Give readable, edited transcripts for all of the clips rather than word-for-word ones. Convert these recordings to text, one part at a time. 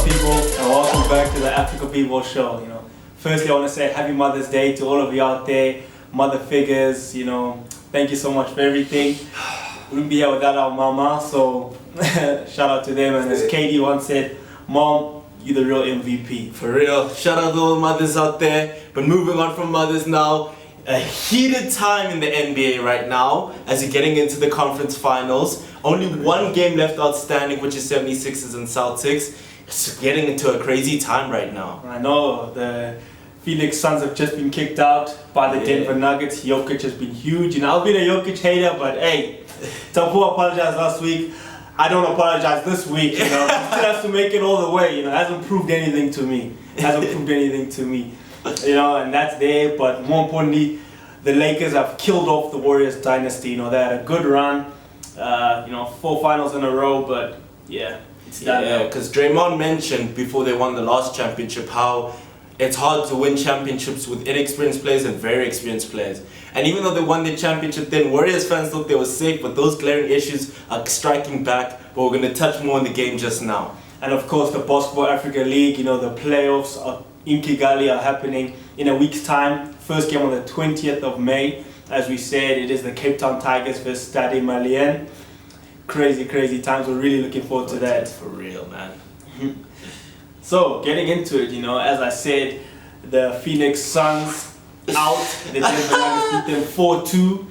up, people, and welcome back to the Afrika BBall show. Firstly, I want to say Happy Mother's Day to all of you out there, mother figures. Thank you so much for everything. We wouldn't be here without our mama, so shout out to them. And as Katie once said, Mom, you're the real MVP. For real. Shout out to all the mothers out there. But moving on from mothers now, a heated time in the NBA right now as you're getting into the conference finals. Only one game left outstanding, which is 76ers and Celtics. It's getting into a crazy time right now. I know, the Phoenix Suns have just been kicked out by the Denver Nuggets. Jokic has been huge. I've been a Jokic hater, but hey, Tapu apologized last week. I don't apologize this week. He still has to make it all the way. Hasn't proved anything to me. And that's there. But more importantly, the Lakers have killed off the Warriors dynasty. They had a good run. 4 finals in a row, but it's done. Yeah, because Draymond mentioned before they won the last championship how it's hard to win championships with inexperienced players and very experienced players. And even though they won the championship then, Warriors fans thought they were safe, but those glaring issues are striking back. But we're going to touch more on the game just now. And of course, the Basketball Africa League, the playoffs in Kigali are happening in a week's time. First game on the 20th of May. As we said, it is the Cape Town Tigers versus Stade Malien. Crazy times. We're really looking forward to that. For real, man. So, getting into it, as I said, the Phoenix Suns out. The Denver Nuggets beat them 4-2.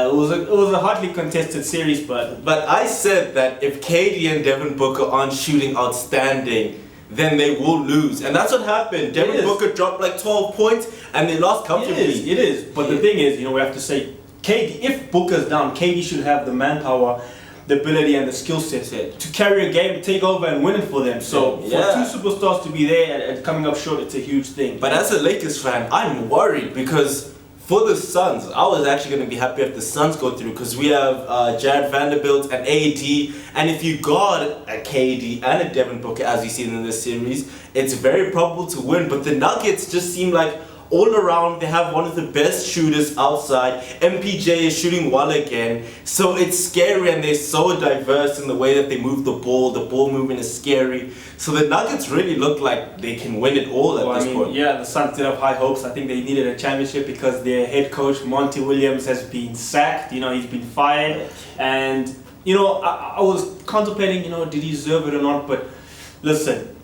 It was a hotly contested series, but I said that if KD and Devin Booker aren't shooting outstanding, then they will lose. And that's what happened. Devin Booker dropped like 12 points and they lost comfortably. It is. But the thing is, we have to say, KD, if Booker's down, KD should have the manpower, the ability and the skill set to carry a game, take over and win it for them. So for two superstars to be there and coming up short, it's a huge thing. But as a Lakers fan, I'm worried because for the Suns, I was actually going to be happy if the Suns go through because we have Jared Vanderbilt and AD, and if you got a KD and a Devin Booker as we've seen in this series, it's very probable to win. But the Nuggets just seem like all around they have one of the best shooters outside. MPJ is shooting well again, so it's scary and they're so diverse in the way that they move the ball. The ball movement is scary. So the Nuggets really look like they can win it all at this point. Yeah, the Suns did have high hopes. I think they needed a championship because their head coach, Monty Williams, has been sacked. He's been fired. And, I was contemplating, did he deserve it or not? But listen,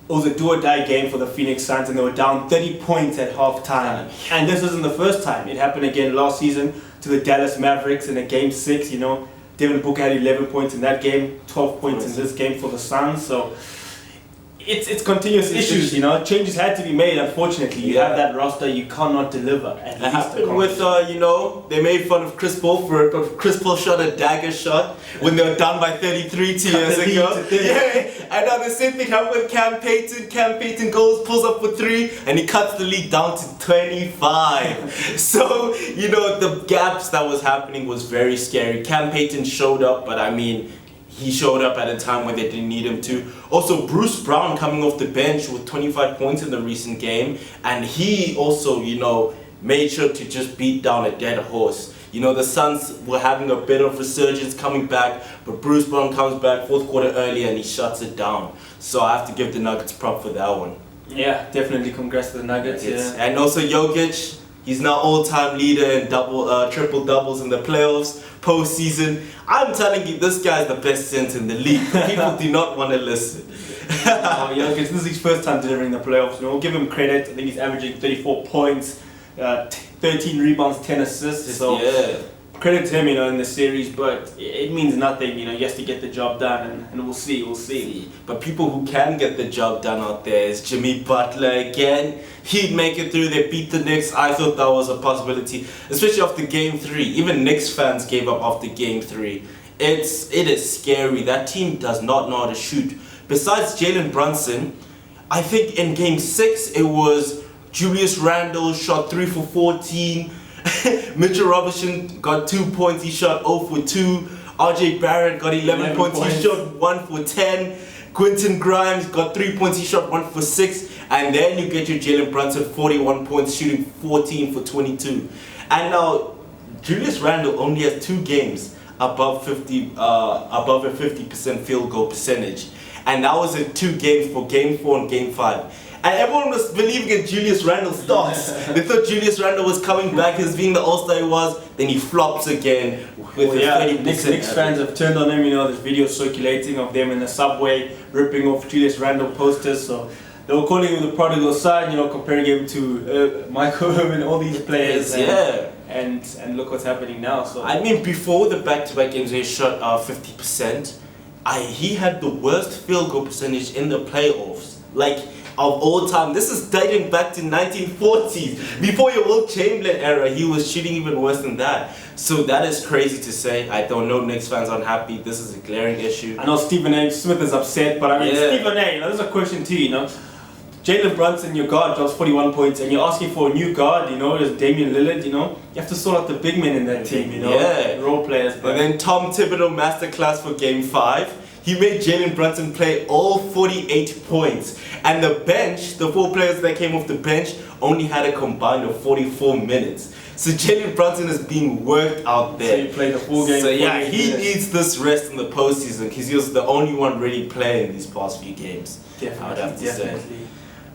it was a do-or-die game for the Phoenix Suns and they were down 30 points at halftime. And this isn't the first time. It happened again last season to the Dallas Mavericks in a game 6. Devin Booker had 11 points in that game, 12 points in this game for the Suns. So it's continuous issues, Changes had to be made, unfortunately. You have that roster, you cannot deliver. It happened with, they made fun of Chris Paul for it, but Chris Paul shot a dagger shot when they were down by 33 2 years ago. And now the same thing happened with Cam Payton. Cam Payton pulls up for 3, and he cuts the lead down to 25. So, the gaps that was happening was very scary. Cam Payton showed up, but he showed up at a time when they didn't need him to. Also, Bruce Brown coming off the bench with 25 points in the recent game. And he also, made sure to just beat down a dead horse. The Suns were having a bit of resurgence coming back. But Bruce Brown comes back 4th quarter early and he shuts it down. So I have to give the Nuggets prop for that one. Yeah, definitely congrats to the Nuggets. And also Jokic. He's now all-time leader in triple doubles in the playoffs, postseason. I'm telling you, this guy's the best center in the league. People do not want to listen. Jokic, this is his first time delivering the playoffs. We'll give him credit. I think he's averaging 34 points, 13 rebounds, 10 assists. So credit to him, in the series. But it means nothing. He has to get the job done, and we'll see. But people who can get the job done out there is Jimmy Butler again. He'd make it through. They beat the Knicks. I thought that was a possibility, especially after Game 3. Even Knicks fans gave up after Game 3. It is scary. That team does not know how to shoot. Besides Jalen Brunson, I think in Game 6 it was Julius Randle shot 3 for 14. Mitchell Robinson got 2 points. He shot 0 for 2. RJ Barrett got 11 points. He shot 1 for 10. Quentin Grimes got 3 points. He shot 1 for 6. And then you get your Jalen Brunson 41 points, shooting 14 for 22. And now Julius Randle only has 2 games above a 50% field goal percentage, and that was in 2 games for Game 4 and Game 5. And everyone was believing in Julius Randle's thoughts. They thought Julius Randle was coming back as being the all-star he was. Then he flops again with a 30%. Knicks fans have turned on him. You know, there's videos circulating of them in the subway ripping off Julius Randle posters. So they were calling him the prodigal son. You know, comparing him to Michael and all these players. And look what's happening now. So I mean, before the back-to-back games, they shot 50%. He had the worst field goal percentage in the playoffs. Like, of all time. This is dating back to 1940s. Before your Wilt Chamberlain era, he was shooting even worse than that. So that is crazy to say. I don't know, Knicks fans aren't happy. This is a glaring issue. I know Stephen A. Smith is upset, but I mean, Stephen A., you know, there's a question to you, you know. Jalen Brunson, your guard, drops 41 points, and you're asking for a new guard, you know, there's Damian Lillard, you know. You have to sort out the big men in that team, you know, role players. But. And then Tom Thibodeau masterclass for Game 5. He made Jalen Brunson play all 48 points. And the bench, the 4 players that came off the bench, only had a combined of 44 minutes. So Jalen Brunson is being worked out there. So he played the full game. So yeah, he needs this rest in the postseason because he was the only one really playing these past few games. Definitely, I would have to say.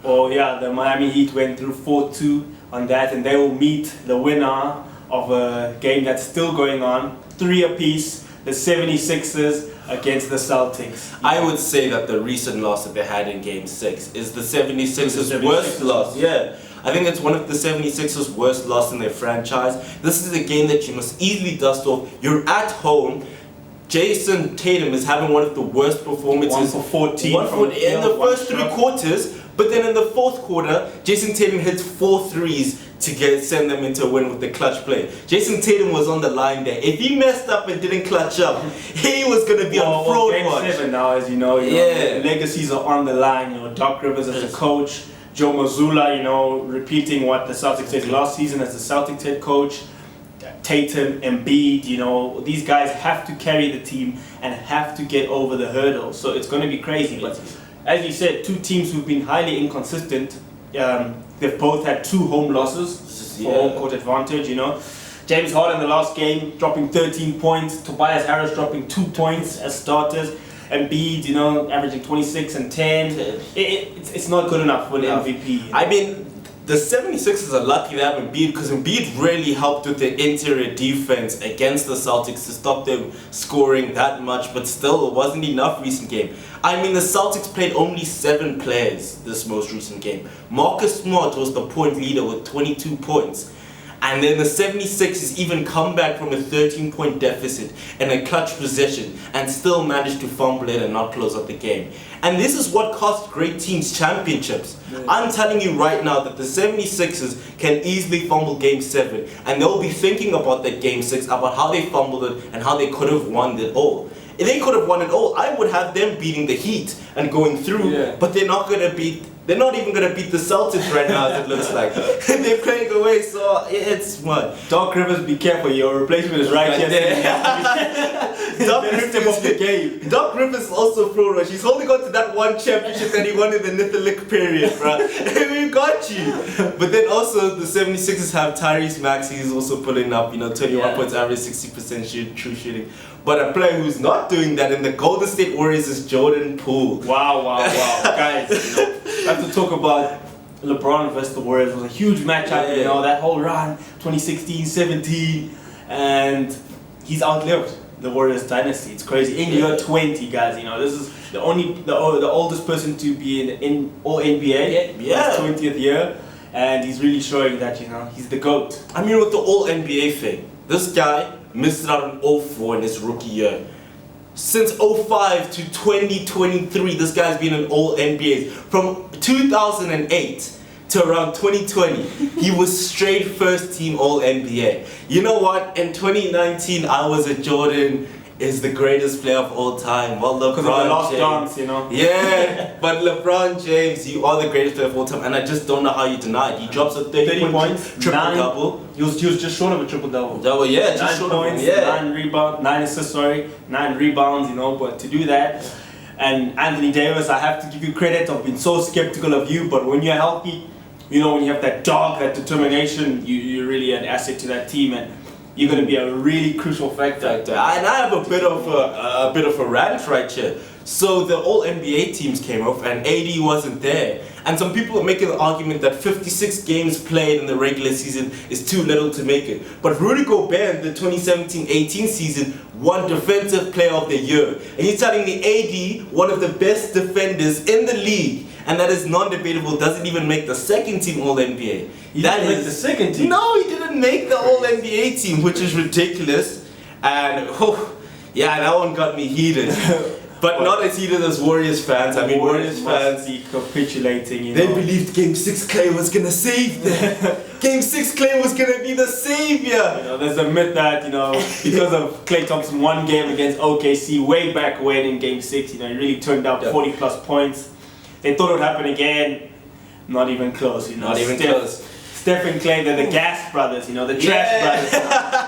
Well, yeah, the Miami Heat went through 4-2 on that, and they will meet the winner of a game that's still going on, 3 apiece, the 76ers against the Celtics. I would say that the recent loss that they had in Game 6 is the 76ers' worst loss. Yeah, I think it's one of the 76ers' worst loss in their franchise. This is a game that you must easily dust off. You're at home. Jason Tatum is having one of the worst performances. 1 for 14 in the first 3 quarters. But then in the 4th quarter, Jason Tatum hits 4 threes to send them into a win with the clutch play. Jason Tatum was on the line there. If he messed up and didn't clutch up, he was going to be on fraud watch. Game 7 now, as you know, legacies are on the line. You know, Doc Rivers as a coach, Joe Mazzulla, you know, repeating what the Celtics did last season as the Celtics head coach. Tatum, Embiid, you know, these guys have to carry the team and have to get over the hurdle. So it's going to be crazy. But as you said, 2 teams who've been highly inconsistent. They've both had 2 home losses for home court advantage, you know. James Harden the last game dropping 13 points. Tobias Harris dropping 2 points as starters. Embiid, you know, averaging 26 and 10. It's not good enough for the MVP. I mean, the 76ers are lucky they have Embiid because Embiid really helped with the interior defense against the Celtics to stop them scoring that much, but still it wasn't enough recent game. I mean, the Celtics played only 7 players this most recent game. Marcus Smart was the point leader with 22 points. And then the 76ers even come back from a 13-point deficit in a clutch possession and still managed to fumble it and not close out the game. And this is what cost great teams championships. I'm telling you right now that the 76ers can easily fumble Game 7 and they'll be thinking about that Game 6, about how they fumbled it and how they could have won it all. If they could have won it all, I would have them beating the Heat and going through, but they're not even going to beat the Celtics right now, as it looks like. They're playing away, so it's what? Doc Rivers, be careful, your replacement is right here. Doc Rivers is also pro rush. He's holding on to that one championship that he won in the Nithilic period, bro. We got you. But then also, the 76ers have Tyrese Maxey. He's also pulling up, 21 points, average 60% true shooting. But a player who's not doing that in the Golden State Warriors is Jordan Poole. Wow. Guys, I have to talk about LeBron versus the Warriors. It was a huge matchup, that whole run, 2016, 17, and he's outlived the Warriors dynasty. It's crazy. In year 20, guys, this is the oldest person to be in All NBA. His 20th year, and he's really showing that he's the GOAT. I mean, with the All NBA thing, this guy missed out on 0-4 in his rookie year. Since 05 to 2023, this guy's been in All NBAs. From 2008 to around 2020, he was straight first team All NBA. You know what? In 2019, I was a Jordan is the greatest player of all time. Well, LeBron because of the last James. dance, Yeah, but LeBron James, you are the greatest player of all time, and I just don't know how you deny it. He drops a 30 points, triple-double. He was just short of a triple-double. Just 9 points, 9 rebounds, 9 assists, 9 rebounds, but to do that. And Anthony Davis, I have to give you credit. I've been so skeptical of you, but when you're healthy, when you have that dog, that determination, you're really an asset to that team. And you're going to be a really crucial factor. And I have a bit of a rant right here. So the all NBA teams came off and AD wasn't there. And some people are making the argument that 56 games played in the regular season is too little to make it. But Rudy Gobert in the 2017-18 season won Defensive Player of the Year. And you're telling me AD, one of the best defenders in the league, and that is non-debatable, doesn't even make the second team All-NBA. He didn't make the second team? No, he didn't make the All-NBA team, which is ridiculous. And yeah, that one got me heated. But not as heated as Warriors fans. I mean, Warriors fans be capitulating. They believed Game 6 Clay was gonna save them. Game 6 Clay was gonna be the savior. There's a myth that because of Klay Thompson one game against OKC way back when in Game 6, he really turned out 40+ points. They thought it would happen again. Not even close. Not even close. Steph and Clay, they're the gas brothers, the trash brothers,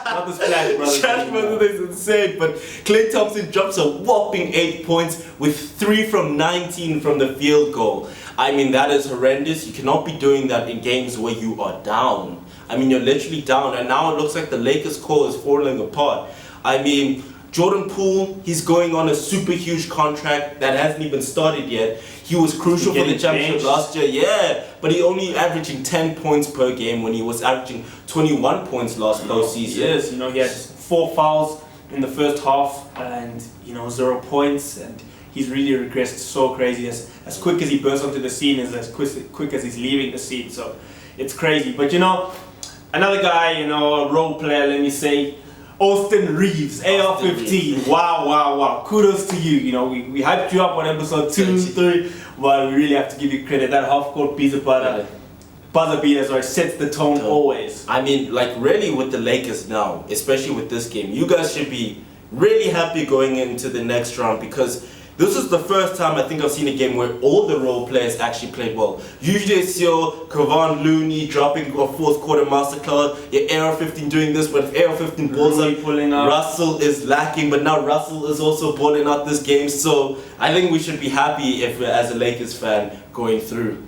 not the splash brothers. Trash brothers is insane, but Klay Thompson drops a whopping 8 points with 3 from 19 from the field goal. I mean, that is horrendous. You cannot be doing that in games where you are down. I mean, you're literally down, and now it looks like the Lakers' core is falling apart. I mean, Jordan Poole, he's going on a super huge contract that hasn't even started yet. He was crucial for the championship last year, but he only averaging 10 points per game when he was averaging 21 points last postseason. Yes, he had 4 fouls in the first half and 0 points, and he's really regressed so crazy. As quick as he bursts onto the scene is as quick as he's leaving the scene. So it's crazy. But another guy, a role player, let me say, Austin Reeves, AR-15. Wow. Kudos to you. We hyped you up on episode 2, 3, but we really have to give you credit. That half-court buzzer beater sets the tone always. I mean, really with the Lakers now, especially with this game, you guys should be really happy going into the next round, because this is the first time I think I've seen a game where all the role players actually played well. Usually it's your Kevon Looney dropping a fourth quarter masterclass, your AR-15 doing this, but if AR-15 balls up, Russell is lacking, but now Russell is also balling out this game. So I think we should be happy if we're, as a Lakers fan, going through.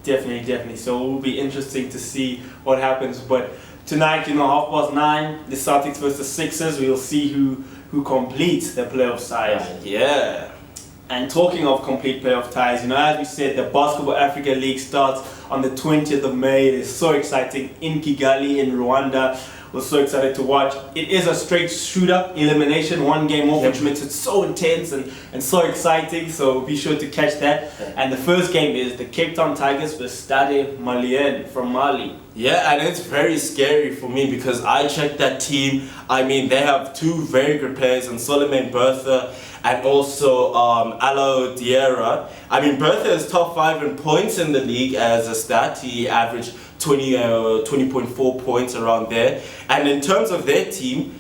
Definitely. So it will be interesting to see what happens. But tonight, 9:30, the Celtics versus Sixers, we'll see who completes the playoff side. Yeah. And talking of complete playoff ties, as we said, the Basketball Africa League starts on the 20th of May. It's so exciting in Kigali, in Rwanda. We're so excited to watch. It is a straight shooter elimination, one game off, which makes it so intense and so exciting. So be sure to catch that. And the first game is the Cape Town Tigers versus Stade Malien from Mali. Yeah, and it's very scary for me because I checked that team. I mean, they have 2 very good players, and Solomon Bertha and also Alo Diarra. I mean, Bertha is top 5 in points in the league as a stat. He averaged 20.4 points around there. And in terms of their team,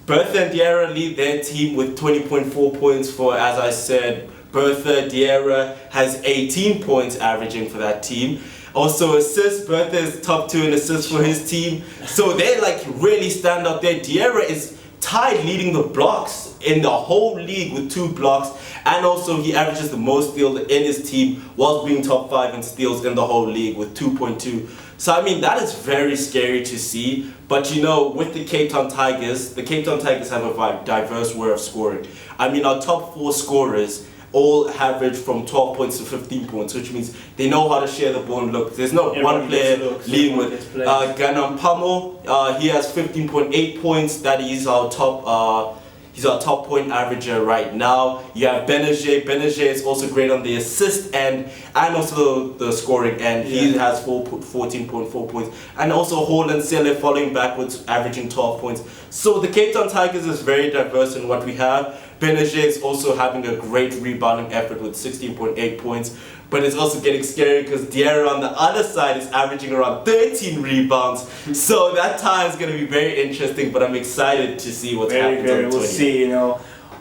Bertha and Diarra lead their team with 20.4 points for, as I said, Bertha. Diarra has 18 points averaging for that team. Also assists, Bertha is top 2 in assists for his team. So they really stand out there. Diarra is tied leading the blocks in the whole league with 2 blocks, and also he averages the most steals in his team whilst being top 5 in steals in the whole league with 2.2. So I mean, that is very scary to see. But with the Cape Town Tigers have a diverse way of scoring. I mean, our top 4 scorers all average from 12 points to 15 points, which means they know how to share the ball and look. There's not one player leading with Ganam Pamo. He has 15.8 points. That is our top. He's our top point averager right now. You have Beneger. Beneger is also great on the assist end and also the scoring end. He has 14.4 points. And also Holland Sele following backwards, averaging 12 points. So the Cape Town Tigers is very diverse in what we have. Beneger is also having a great rebounding effort with 16.8 points. But it's also getting scary because Diarra on the other side is averaging around 13 rebounds. So that tie is going to be very interesting, but I'm excited to see what's happening on the 20th. We'll see,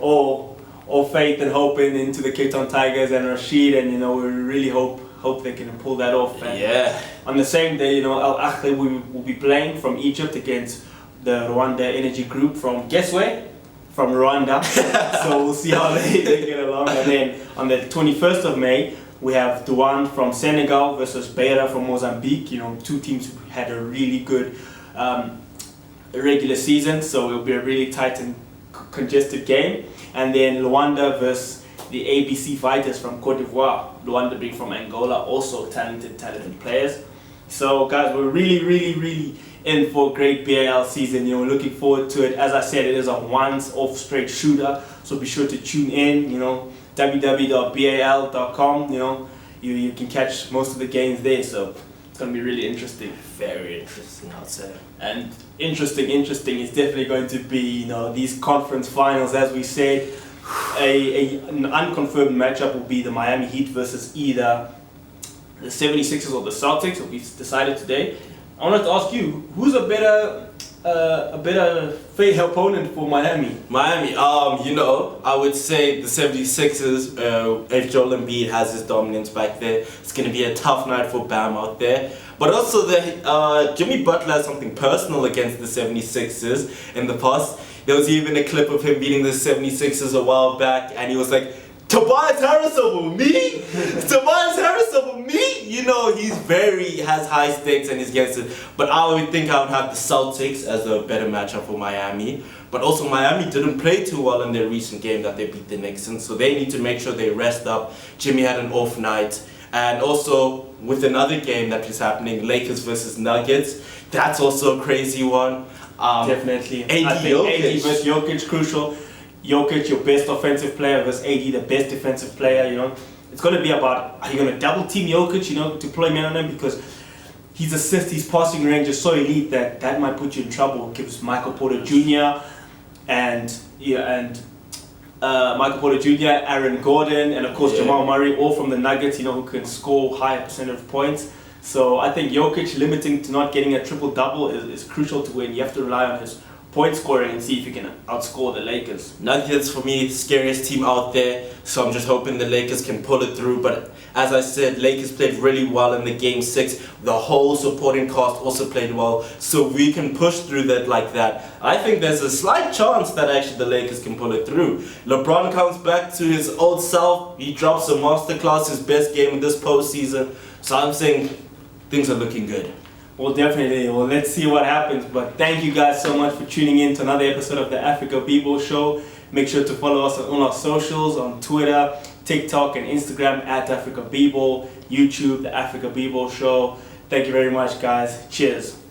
all faith and hope into the Cape Town Tigers and Rashid, and we really hope they can pull that off. And on the same day, Al Ahly will be playing from Egypt against the Rwanda Energy Group from, guess where? From Rwanda. So we'll see how they get along. And then on the 21st of May, we have Douane from Senegal versus Beira from Mozambique. 2 teams who had a really good regular season, so it'll be a really tight and congested game. And then Luanda versus the ABC Fighters from Cote d'Ivoire. Luanda being from Angola, also talented players. So guys, we're really in for a great BAL season. You know, looking forward to it. As I said, it is a once-off straight shooter, so be sure to tune in. You know, www.bal.com. You know, you can catch most of the games there. So it's gonna be really interesting. Very interesting, I'd say. And interesting is definitely going to be, you know, these conference finals. As we said, an unconfirmed matchup will be the Miami Heat versus either the 76ers or the Celtics. So we've decided today. I wanted to ask you, who's a better fair opponent for Miami? Miami, you know, I would say the 76ers, if Joel Embiid has his dominance back there, it's going to be a tough night for Bam out there. But also, Jimmy Butler has something personal against the 76ers in the past. There was even a clip of him beating the 76ers a while back, and he was like, Tobias Harris over me? Tobias Harris over me? You know, he has high stakes and he's against it. But I would think I would have the Celtics as a better matchup for Miami. But also Miami didn't play too well in their recent game that they beat the Knicks in, so they need to make sure they rest up. Jimmy had an off night. And also with another game that is happening, Lakers versus Nuggets, that's also a crazy one. Definitely. I think AD versus Jokic, crucial. Jokic, your best offensive player, versus AD, the best defensive player. You know, it's going to be about, are you going to double team Jokic, you know, deploy men on him, because his assist, his passing range is so elite that might put you in trouble. It gives Michael Porter Jr. Michael Porter Jr., Aaron Gordon, and of course Jamal Murray, all from the Nuggets, you know, who can score higher percentage of points. So I think Jokic limiting to not getting a triple-double is crucial to win. You have to rely on his point scoring and see if you can outscore the Lakers. Nuggets, for me, scariest team out there, so I'm just hoping the Lakers can pull it through. But as I said, Lakers played really well in the Game 6. The whole supporting cast also played well, so we can push through that like that. I think there's a slight chance that actually the Lakers can pull it through. LeBron comes back to his old self. He drops a masterclass, his best game of this postseason. So I'm saying things are looking good. Well, definitely. Well, let's see what happens. But thank you guys so much for tuning in to another episode of the Africa BBall Show. Make sure to follow us on our socials, on Twitter, TikTok, and Instagram at Africa BBall, YouTube, the Africa BBall Show. Thank you very much, guys. Cheers.